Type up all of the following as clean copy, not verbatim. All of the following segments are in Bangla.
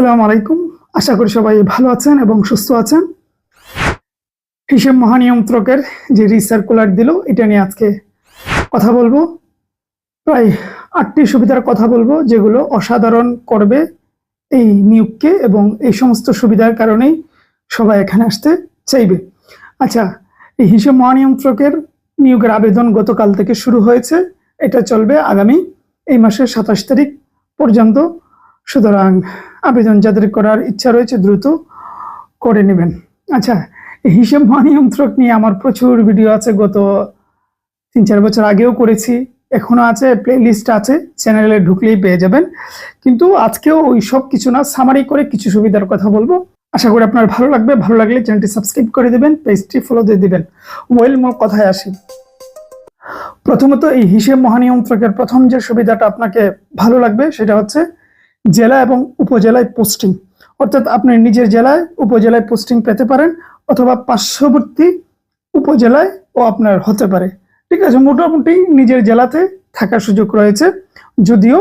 আসসালামু আলাইকুম। আশা করি সবাই ভালো আছেন এবং সুস্থ আছেন। হিসাব মহানিয়ন্ত্রকের যে রিসার্কুলার দিল, এটা নিয়ে আজকে কথা বলবো। প্রায় 8টি সুবিধার কথা বলবো, যেগুলো অসাধারণ করবে এই নিয়োগকে, এবং এই সমস্ত সুবিধার কারণেই সবাই এখানে আসতে চাইবে। আচ্ছা, এই হিসাব মহানিয়ন্ত্রকের নিয়োগের আবেদন গতকাল থেকে শুরু হয়েছে। এটা চলবে আগামী এই মাসের 27 তারিখ পর্যন্ত। সুতরাং আবেদন যাদের করার ইচ্ছা রয়েছে দ্রুত করে নেবেন। আচ্ছা, এই হিসাব মহানিয়ন্ত্রক নিয়ে আমার প্রচুর ভিডিও আছে, গত 3-4 বছর আগেও করেছি, এখনো আছে, প্লে লিস্ট আছে, চ্যানেলে ঢুকলেই পেয়ে যাবেন। কিন্তু আজকেও ওই সব কিছু না, সামারি করে কিছু সুবিধার কথা বলবো। আশা করি আপনার ভালো লাগবে। ভালো লাগলে চ্যানেলটি সাবস্ক্রাইব করে দেবেন, পেজটি ফলো দিয়ে দিবেন। মূল কথায় আসি। প্রথমত, এই হিসাব মহানিয়ন্ত্রকের প্রথম যে সুবিধাটা আপনাকে ভালো লাগবে সেটা হচ্ছে জেলা এবং উপজেলায় পোস্টিং। অর্থাৎ আপনি নিজের জেলায় উপজেলায় পোস্টিং পেতে পারেন, অথবা পার্শ্ববর্তী উপজেলায় ও আপনার হতে পারে। ঠিক আছে, মোটামুটি নিজের জেলাতে থাকার সুযোগ রয়েছে। যদিও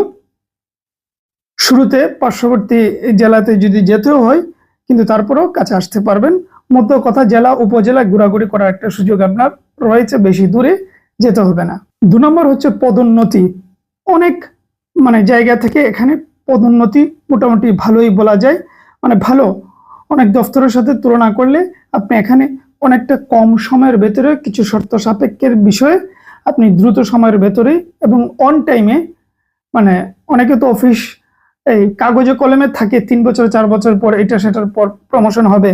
শুরুতে পার্শ্ববর্তী জেলাতে যদি যেতেও হয়, কিন্তু তারপরেও কাছে আসতে পারবেন। মধ্য কথা, জেলা উপজেলা ঘোরাঘুরি করার একটা সুযোগ আপনার রয়েছে, বেশি দূরে যেতে হবে না। 2 নম্বর হচ্ছে পদোন্নতি। অনেক জায়গা থেকে এখানে পদোন্নতি মোটামুটি ভালোই বলা যায়, ভালো। অনেক দপ্তরের সাথে তুলনা করলে আপনি এখানে অনেকটা কম সময়ের ভেতরে, কিছু শর্ত সাপেক্ষের বিষয়ে আপনি দ্রুত সময়ের ভেতরে এবং অন টাইমে, অনেকে তো অফিস এই কাগজে কলমে থাকে 3 বছর 4 বছর পর এটা সেটার পর প্রমোশন হবে,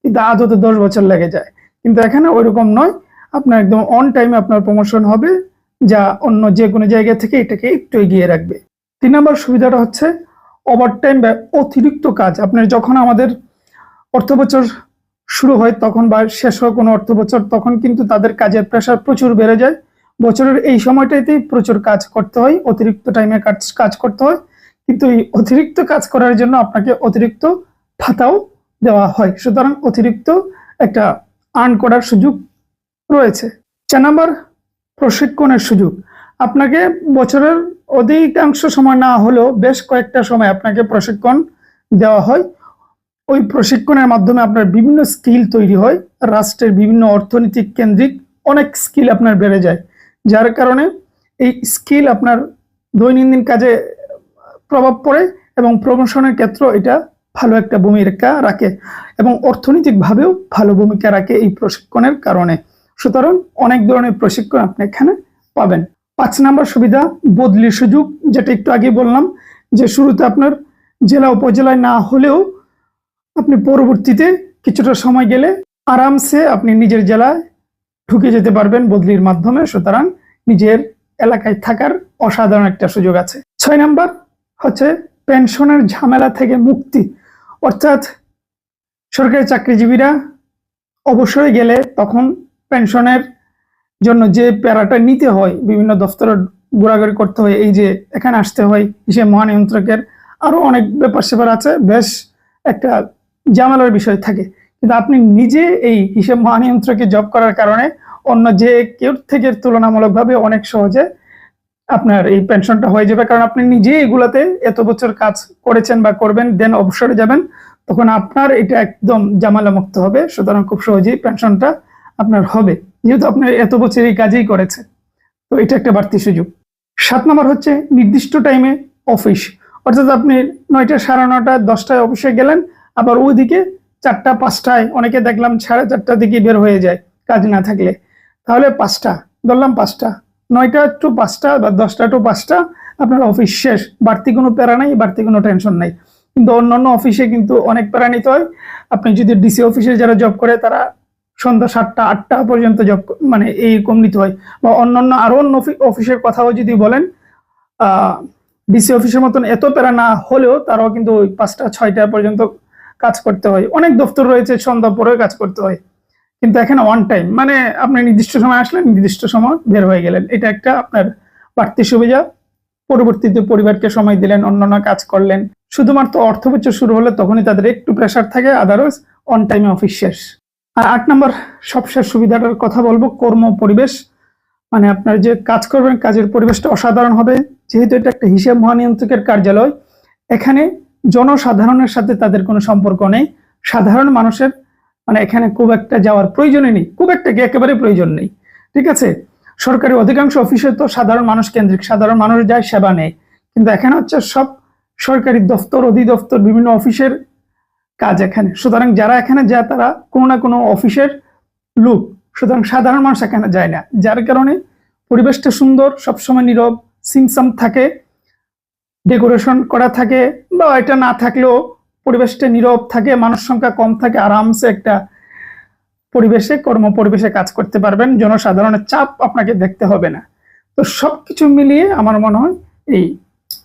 কিন্তু আদতে 10 বছর লেগে যায়। কিন্তু এখানে ওইরকম নয়, আপনার একদম অন টাইমে আপনার প্রমোশন হবে, যা অন্য যে কোনো জায়গা থেকে এটাকে একটু এগিয়ে রাখবে। 3 নম্বর সুবিধাটা হচ্ছে ওভারটাইম বা অতিরিক্ত কাজ। আপনার যখন আমাদের অর্থ বছর শুরু হয় তখন, বা শেষ হয় কোনো অর্থ বছর, তখন কিন্তু তাদের কাজের প্রেশার প্রচুর বেড়ে যায়। বছরের এই সময়টাতেই প্রচুর কাজ করতে হয়, অতিরিক্ত টাইমে কাজ করতে হয়। কিন্তু এই অতিরিক্ত কাজ করার জন্য আপনাকে অতিরিক্ত ভাতাও দেওয়া হয়। সুতরাং অতিরিক্ত একটা আর্ন করার সুযোগ রয়েছে। 4 নম্বর, প্রশিক্ষণের সুযোগ। আপনাকে বছরের অধিকাংশ সময় না হলেও বেশ কয়েকটা সময় আপনাকে প্রশিক্ষণ দেওয়া হয়। ওই প্রশিক্ষণের মাধ্যমে আপনার বিভিন্ন স্কিল তৈরি হয়। রাষ্ট্রের বিভিন্ন অর্থনৈতিক কেন্দ্রিক অনেক স্কিল আপনার বেড়ে যায়, যার কারণে এই স্কিল আপনার দৈনন্দিন কাজে প্রভাব পড়ে এবং প্রমোশনের ক্ষেত্রে এটা ভালো একটা ভূমিকা রাখে, এবং অর্থনৈতিকভাবেও ভালো ভূমিকা রাখে এই প্রশিক্ষণের কারণে। সুতরাং অনেক ধরনের প্রশিক্ষণ আপনি এখানে পাবেন। 5 নম্বর সুবিধা, বদলির সুযোগ। যেটা একটু আগে বললাম, যে শুরুতে আপনার জেলা উপজেলায় না হলেও আপনি পরবর্তীতে কিছুটা সময় গেলে আরামসে আপনি নিজের জেলায় ঢুকে যেতে পারবেন বদলির মাধ্যমে। সুতরাং নিজের এলাকায় থাকার অসাধারণ একটা সুযোগ আছে। 6 নম্বর হচ্ছে পেনশনের ঝামেলা থেকে মুক্তি। অর্থাৎ সরকারি চাকরিজীবীরা অবসরে গেলে তখন পেনশনের জন্য যে প্যারাটা নিতে হয়, বিভিন্ন দপ্তরে ঘোরাঘুরি করতে হয়, এই যে এখানে আসতে হয়, হিসেব মহানিয়ন্ত্রকের আরো অনেক ব্যাপার স্যাপার আছে, বেশ একটা ঝামেলার বিষয় থাকে। কিন্তু আপনি নিজে এই হিসেব মহানিয়ন্ত্রকে জব করার কারণে অন্য যে কেউ থেকে তুলনামূলকভাবে অনেক সহজে আপনার এই পেনশনটা হয়ে যাবে। কারণ আপনি নিজে এগুলাতে এত বছর কাজ করেছেন বা করবেন, দেন অবসরে যাবেন, তখন আপনার এটা একদম ঝামেলা মুক্ত হবে। সুতরাং খুব সহজেই পেনশনটা আপনার হবে, যেহেতু আপনি এত বছর এই কাজেই করেছে। তো এটা একটা বাড়তি সুযোগ। 7 নম্বর হচ্ছে নির্দিষ্ট টাইমে অফিস। অর্থাৎ আপনি 9টা, 9:30, 10টায় অফিসে গেলেন, আবার ওইদিকে 4টা 5টায়, অনেকে দেখলাম 4:30টার দিকে বের হয়ে যায় কাজ না থাকলে। তাহলে 5টা ধরলাম, 5টা, 9টা টু 5টা বা 10টা টু 5টা আপনার অফিস শেষ। বাড়তি কোনো প্যারা নাই, বাড়তি কোনো টেনশন নাই। কিন্তু অন্যান্য অফিসে কিন্তু অনেক প্যারা নিতে হয়। আপনি যদি ডিসি অফিসে যারা জব করে, তারা সন্ধ্যা 7টা 8টা পর্যন্ত জব এইরকম নিতে হয়। বা অন্যান্য আরো অন্য অফিসের কথাও যদি বলেন, ডিসি অফিসের মতন এত প্যারা না হলেও তারাও কিন্তু ওই 5টা 6টা পর্যন্ত কাজ করতে হয়। অনেক দপ্তর রয়েছে সন্ধ্যা পরেও কাজ করতে হয়, কিন্তু এখানে ওয়ান টাইম, আপনি নির্দিষ্ট সময় আসলেন, নির্দিষ্ট সময় বের হয়ে গেলেন। এটা একটা আপনার বাড়তি সুবিধা। পরবর্তীতে পরিবারকে সময় দিলেন, অন্যান্য কাজ করলেন। শুধুমাত্র অর্থ বছর শুরু হলে তখনই তাদের একটু প্রেশার থাকে, আদারওয়াইজ অন টাইমে অফিস শেষ। আর 8 নম্বর সবশেষ সুবিধাটার কথা বলবো, কর্ম পরিবেশ। আপনার যে কাজ করবেন, কাজের পরিবেশটা অসাধারণ হবে। যেহেতু এটা একটা হিসাব মহানিয়ন্ত্রকের কার্যালয়, এখানে জনসাধারণের সাথে তাদের কোনো সম্পর্ক নেই। সাধারণ মানুষের মানে এখানে খুব একটা যাওয়ার প্রয়োজনই নেই, খুব একটা কি একেবারে প্রয়োজন নেই। ঠিক আছে, সরকারি অধিকাংশ অফিসে তো সাধারণ মানুষ কেন্দ্রিক, সাধারণ মানুষ যায় সেবা নেয়, কিন্তু এখানে হচ্ছে সব সরকারি দপ্তর অধিদপ্তর বিভিন্ন অফিসের কাজ এখানে। সুতরাং যারা এখানে যায় তারা কোনো না কোনো অফিসের লোক, সুতরাং সাধারণ মানুষ এখানে যায় না, যার কারণে পরিবেশটা সুন্দর, সবসময় নীরব সিমসাম থাকে, ডেকোরেশন করা থাকে, বা এটা না থাকলেও পরিবেশটা নীরব থাকে, মানুষ সংখ্যা কম থাকে, আরামসে একটা পরিবেশে কর্ম পরিবেশে কাজ করতে পারবেন, জনসাধারণের চাপ আপনাকে দেখতে হবে না। তো সবকিছু মিলিয়ে আমার মনে হয় এই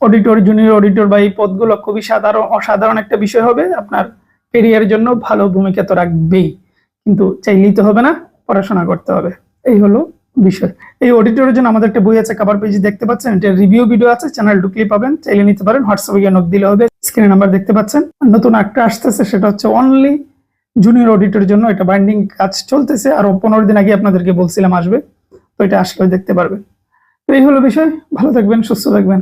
অডিটর, জুনিয়র অডিটর বা এই পদগুলো খুবই অসাধারণ একটা বিষয় হবে, আপনার কেরিয়ারের জন্য ভালো ভূমিকা তো রাখবেই, কিন্তু চাইলেই তো হবে না, পড়াশোনা করতে হবে। এই হলো বিষয়। এই অডিটরের জন্য আমাদের একটা বই আছে, কভার পেজ দেখতে পাচ্ছেন, এটা রিভিউ ভিডিও আছে, চ্যানেল ঢুকলে পাবেন, চাইলে নিতে পারেন, হোয়াটসঅ্যাপে গিয়ে নক দিলে হবে, স্ক্রিনে নাম্বার দেখতে পাচ্ছেন। নতুন একটা আসতেছে, সেটা হচ্ছে অনলি জুনিয়র অডিটরের জন্য, এটা বাইন্ডিং কাজ চলতেছে, আরো 15 দিন আগে আপনাদেরকে বলছিলাম আসবে, তো এটা আসলে দেখতে পারবেন। তো এই হলো বিষয়, ভালো থাকবেন, সুস্থ থাকবেন।